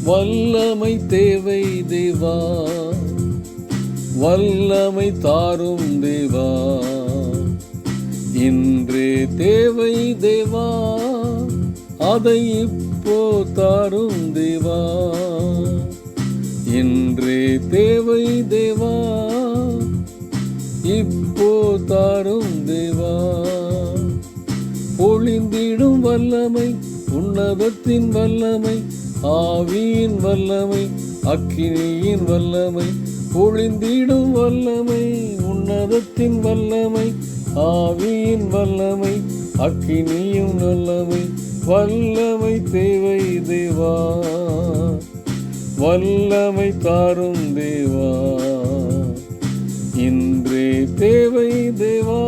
வல்லமை தேவை தேவா, வல்லமை தாரும் தேவா, இன்றே தேவை தேவா, அதை இப்போ தாரும் தேவா, இன்றே தேவை தேவா, இப்போ தாரும் தேவா. பொழிந்திடும் வல்லமை, உன்னதத்தின் வல்லமை, ஆவியின் வல்லமை, அக்கினியின் வல்லமை, பொழிந்திடும் வல்லமை, உன்னதத்தின் வல்லமை, ஆவியின் வல்லமை, அக்கினியும் வல்லமை, வல்லமை தேவை தேவா, வல்லமை தாரும் தேவா, இன்றே தேவை தேவா,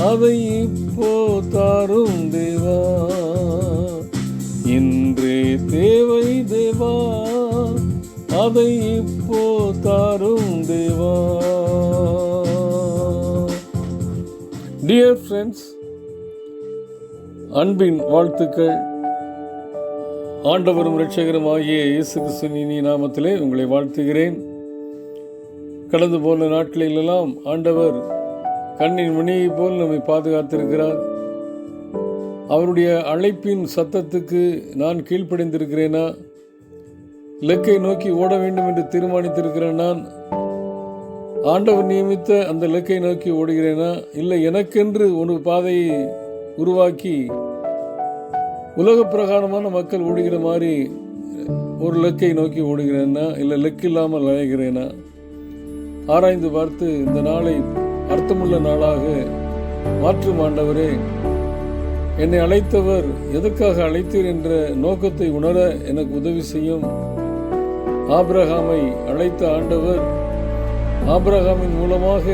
அதை இப்போ தாரும் தேவா, இன்றே தேவை தேவா, அதை இப்போ தாரும் தேவா. டியர் ஃப்ரெண்ட்ஸ், அன்பின் வாழ்த்துக்கள். ஆண்டவரும் இரட்சகரும் ஆகிய இயேசு கிறிஸ்துவின் நாமத்திலே உங்களை வாழ்த்துகிறேன். கடந்து போன நாட்களிலெல்லாம் ஆண்டவர் கண்ணின் மணியை போல் நம்மை பாதுகாத்திருக்கிறார். அவருடைய அழைப்பின் சத்தத்துக்கு நான் கீழ்ப்படிந்திருக்கிறேனா? இலக்கை நோக்கி ஓட வேண்டும் என்று தீர்மானித்திருக்கிறேன். நான் ஆண்டவர் நியமித்த அந்த இலக்கை நோக்கி ஓடுகிறேனா? இல்லை எனக்கென்று ஒரு பாதையை உருவாக்கி உலக பிரகாரமான மக்கள் ஓடுகிற மாதிரி ஒரு இலக்கை நோக்கி ஓடுகிறேனா? இல்லை இலக்கு இல்லாமல் அலைகிறேனா? ஆராய்ந்து பார்த்து இந்த நாளை அர்த்தமுள்ள நாளாக மாற்றும் ஆண்டவரே. என்னை அழைத்தவர் எதற்காக அழைத்தீர் என்ற நோக்கத்தை உணர எனக்கு உதவி செய்யும். ஆபிரகாமை அழைத்த ஆண்டவர் ஆபிரகாமின் மூலமாக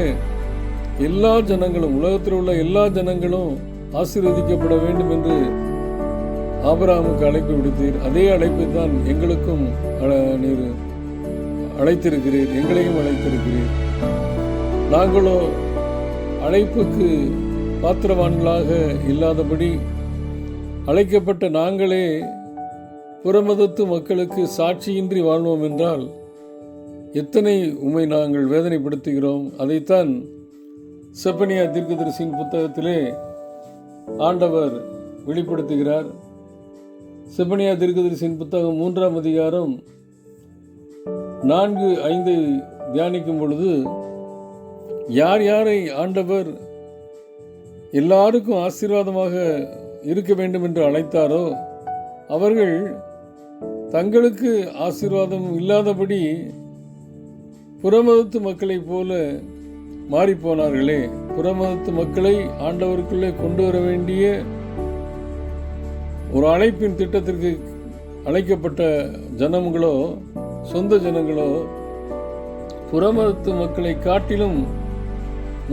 எல்லா ஜனங்களும், உலகத்தில் உள்ள எல்லா ஜனங்களும் ஆசீர்வதிக்கப்பட வேண்டும் என்று ஆபிரகாமுக்கு அழைப்பு விடுத்தீர். அதே அழைப்பை தான் எங்களுக்கும் நீர் அழைத்திருக்கிறீர், எங்களையும் அழைத்திருக்கிறீர். நாங்களோ அழைப்புக்கு பாத்திரவான்களாக இல்லாதபடி அழைக்கப்பட்ட நாங்களே புறமதத்து மக்களுக்கு சாட்சியின்றி வாழ்வோம் என்றால் எத்தனை உம்மை நாங்கள் வேதனைப்படுத்துகிறோம். அதைத்தான் செப்பனியா தீர்க்கதரிசியின் புத்தகத்திலே ஆண்டவர் வெளிப்படுத்துகிறார். செப்பனியா தீர்க்கதரிசியின் புத்தகம் 3ஆம் அதிகாரம் 4-5 தியானிக்கும் பொழுது, யார் யாரை ஆண்டவர் எல்லாருக்கும் ஆசீர்வாதமாக இருக்க வேண்டும் என்று அழைத்தாரோ அவர்கள் தங்களுக்கு ஆசீர்வாதம் இல்லாதபடி புறமதத்து மக்களைப் போல மாறிப்போனார்களே. புறமதத்து மக்களை ஆண்டவருக்குள்ளே கொண்டு வர வேண்டிய ஒரு அழைப்பின் திட்டத்திற்கு அழைக்கப்பட்ட ஜனங்களோ, சொந்த ஜனங்களோ புறமதத்து மக்களை காட்டிலும்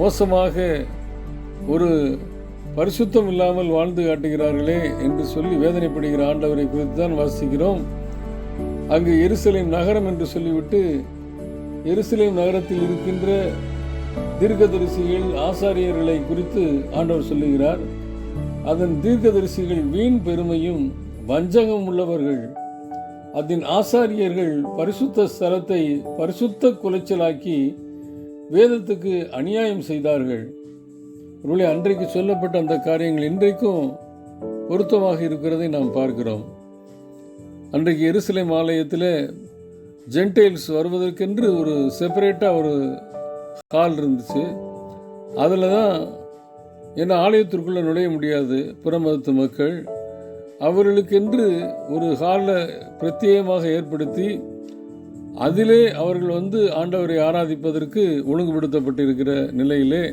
மோசமாக ஒரு பரிசுத்தம் இல்லாமல் வாழ்ந்து காட்டுகிறார்களே என்று சொல்லி வேதனைப்படுகிற ஆண்டவரை குறித்து தான் வாசிக்கிறோம். அங்கு எருசலேம் நகரம் என்று சொல்லிவிட்டு எருசலேம் நகரத்தில் இருக்கின்ற தீர்க்கதரிசிகள், ஆசாரியர்களை குறித்து ஆண்டவர் சொல்லுகிறார். அதன் தீர்க்கதரிசிகள் வீண் பெருமையும் வஞ்சகம் உள்ளவர்கள், அதன் ஆசாரியர்கள் பரிசுத்த ஸ்தலத்தை பரிசுத்த குலைச்சலாக்கி வேதத்துக்கு அநியாயம் செய்தார்கள். ஒருவேளை அன்றைக்கு சொல்லப்பட்ட அந்த காரியங்கள் இன்றைக்கும் பொருத்தமாக இருக்கிறதை நாம் பார்க்கிறோம். அன்றைக்கு எருசலேம் ஆலயத்தில் ஜென்டைல்ஸ் வருவதற்கென்று ஒரு செப்பரேட்டாக ஒரு ஹால் இருந்துச்சு. அதில் தான் ஏன்னா ஆலயத்திற்குள்ளே நுழைய முடியாது புறமதத்து மக்கள். அவர்களுக்கென்று ஒரு ஹாலை பிரத்யேகமாக ஏற்படுத்தி அதிலே அவர்கள் ஆண்டவரை ஆராதிப்பதற்கு ஒழுங்குபடுத்தப்பட்டிருக்கிற நிலையிலே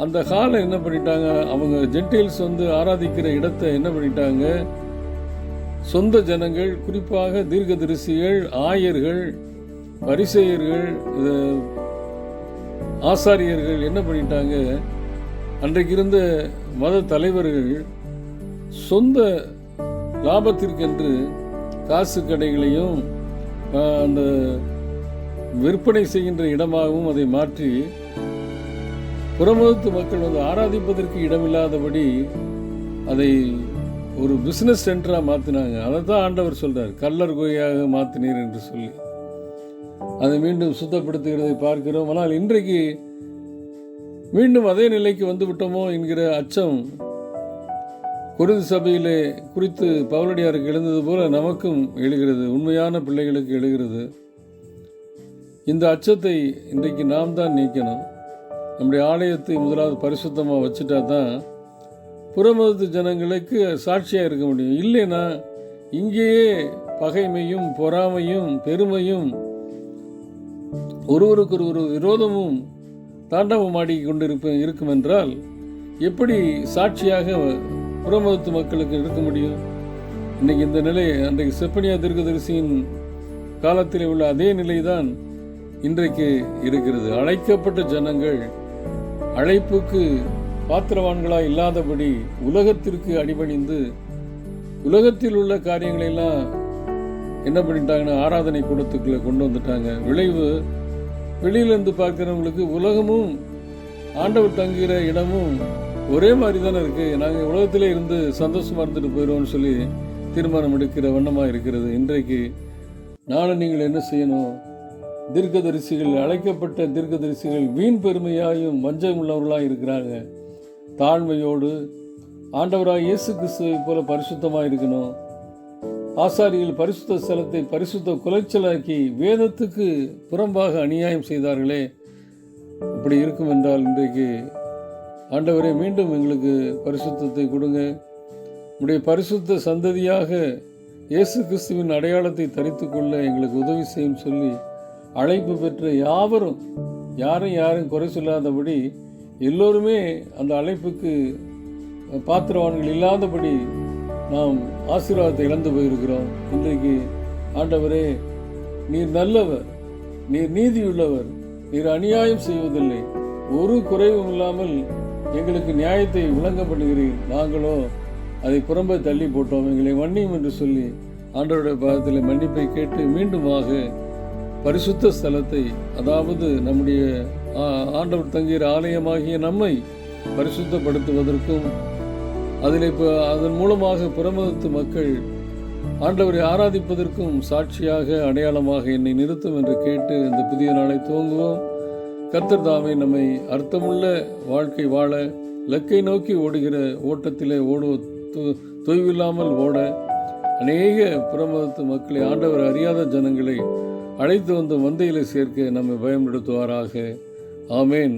அந்த ஹாலை என்ன பண்ணிட்டாங்க, அவங்க ஜென்டைல்ஸ் ஆராதிக்கிற இடத்தை என்ன பண்ணிட்டாங்க, சொந்த ஜனங்கள், குறிப்பாக தீர்க்கதரிசிகள், ஆயர்கள், பரிசேயர்கள், ஆசாரியர்கள் என்ன பண்ணிட்டாங்க, அன்றைக்கு இருந்த மத தலைவர்கள் சொந்த லாபத்திற்கென்று காசு கடைகளையும் அந்த விற்பனை செய்கின்ற இடமாகவும் அதை மாற்றி புறமதத்து மக்கள் ஆராதிப்பதற்கு இடமில்லாதபடி அதை ஒரு பிஸ்னஸ் சென்டராக மாற்றினாங்க. அதை தான் ஆண்டவர் சொல்கிறார், கள்ளர் குகையாக மாற்றினீர் என்று சொல்லி. அதை மீண்டும் சுத்தப்படுத்துகிறதை பார்க்கிறோம். ஆனால் இன்றைக்கு மீண்டும் அதே நிலைக்கு வந்து விட்டோமோ என்கிற அச்சம் கொரிந்து சபையிலே குறித்து பவுலடியாருக்கு எழுந்தது போல நமக்கும் எழுகிறது, உண்மையான பிள்ளைகளுக்கு எழுகிறது. இந்த அச்சத்தை இன்றைக்கு நாம் தான் நீக்கணும். நம்முடைய ஆலயத்தை முதலாவது பரிசுத்தமாக வச்சுட்டா தான் புறமதத்து ஜனங்களுக்கு சாட்சியாக இருக்க முடியும். இல்லைன்னா இங்கேயே பகைமையும் பொறாமையும் பெருமையும் ஒருவருக்கு ஒரு விரோதமும் தாண்டவமாடி கொண்டு இருக்கும் என்றால் எப்படி சாட்சியாக புறமதத்து மக்களுக்கு இருக்க முடியும்? இன்னைக்கு இந்த நிலை அன்றைக்கு செப்பனியா தீர்க்கதரிசியின் காலத்தில் உள்ள அதே நிலைதான் இன்றைக்கு இருக்கிறது. அழைக்கப்பட்ட ஜனங்கள் அழைப்புக்கு பாத்திரவான்களாக இல்லாதபடி உலகத்திற்கு அடிபணிந்து உலகத்தில் உள்ள காரியங்களை எல்லாம் என்ன பண்ணிட்டாங்கன்னா ஆராதனை கூடத்துக்குள்ள கொண்டு வந்துட்டாங்க. விளைவு வெளியிலிருந்து பார்க்கிறவங்களுக்கு உலகமும் ஆண்டவர் தங்குகிற இடமும் ஒரே மாதிரி தானே இருக்கு. நாங்கள் உலகத்திலே இருந்து சந்தோஷமா இருந்துட்டு போயிடுவோம்னு சொல்லி தீர்மானம் எடுக்கிற வண்ணமாக இருக்கிறது. இன்றைக்கு நானும் நீங்கள் என்ன செய்யணும்? தீர்க்கதரிசிகள், அழைக்கப்பட்ட தீர்க்கதரிசிகள் வீண் பெருமையாயும் வஞ்சம் உள்ளவர்களாக இருக்கிறாங்க. தாழ்மையோடு ஆண்டவராக இயேசு கிறிஸ்துவை போல பரிசுத்தமாக இருக்கணும். ஆசாரிகள் பரிசுத்த ஸ்தலத்தை பரிசுத்த குலைச்சலாக்கி வேதத்துக்கு புறம்பாக அநியாயம் செய்தார்களே. அப்படி இருக்கும் என்றால் இன்றைக்கு ஆண்டவரே மீண்டும் எங்களுக்கு பரிசுத்தத்தை கொடுங்க, உடைய பரிசுத்த சந்ததியாக இயேசு கிறிஸ்துவின் அடையாளத்தை தரித்து கொள்ள எங்களுக்கு உதவி செய்யும் சொல்லி அழைப்பு பெற்ற யாவரும் யாரும் குறை சொல்லாதபடி எல்லோருமே அந்த அழைப்புக்கு பாத்திரவான்கள் இல்லாதபடி நாம் ஆசீர்வாதத்தை இழந்து போயிருக்கிறோம். இன்றைக்கு ஆண்டவரே, நீர் நல்லவர், நீர் நீதியுள்ளவர், நீர் அநியாயம் செய்வதில்லை, ஒரு குறைவும் இல்லாமல் எங்களுக்கு நியாயத்தை விளங்க பண்ணுகிறீர். நாங்களோ அதை புறம்பே தள்ளி போட்டோம், எங்களை மன்னியும் என்று சொல்லி ஆண்டவருடைய பாதத்தில் மன்னிப்பை கேட்டு மீண்டுமாக பரிசுத்த ஸ்தலத்தை, அதாவது நம்முடைய ஆண்டவர் தங்குகிற ஆலயமாகிய நம்மை பரிசுத்தப்படுத்துவதற்கும் அதில் அதன் மூலமாக புறமதத்து மக்கள் ஆண்டவரை ஆராதிப்பதற்கும் சாட்சியாக அடையாளமாக என்னை நிறுத்தும் என்று கேட்டு இந்த புதிய நாளை துவங்குவோம். கர்த்தர் தாமே நம்மை அர்த்தமுள்ள வாழ்க்கை வாழ, இலக்கை நோக்கி ஓடுகிற ஓட்டத்திலே தொய்வில்லாமல் ஓட, அநேக புறமதத்து மக்களை, ஆண்டவர் அறியாத ஜனங்களை அழைத்து வந்து மந்தையிலே சேர்க்க நம்மை பயன்படுத்துவாராக. ஆமேன்.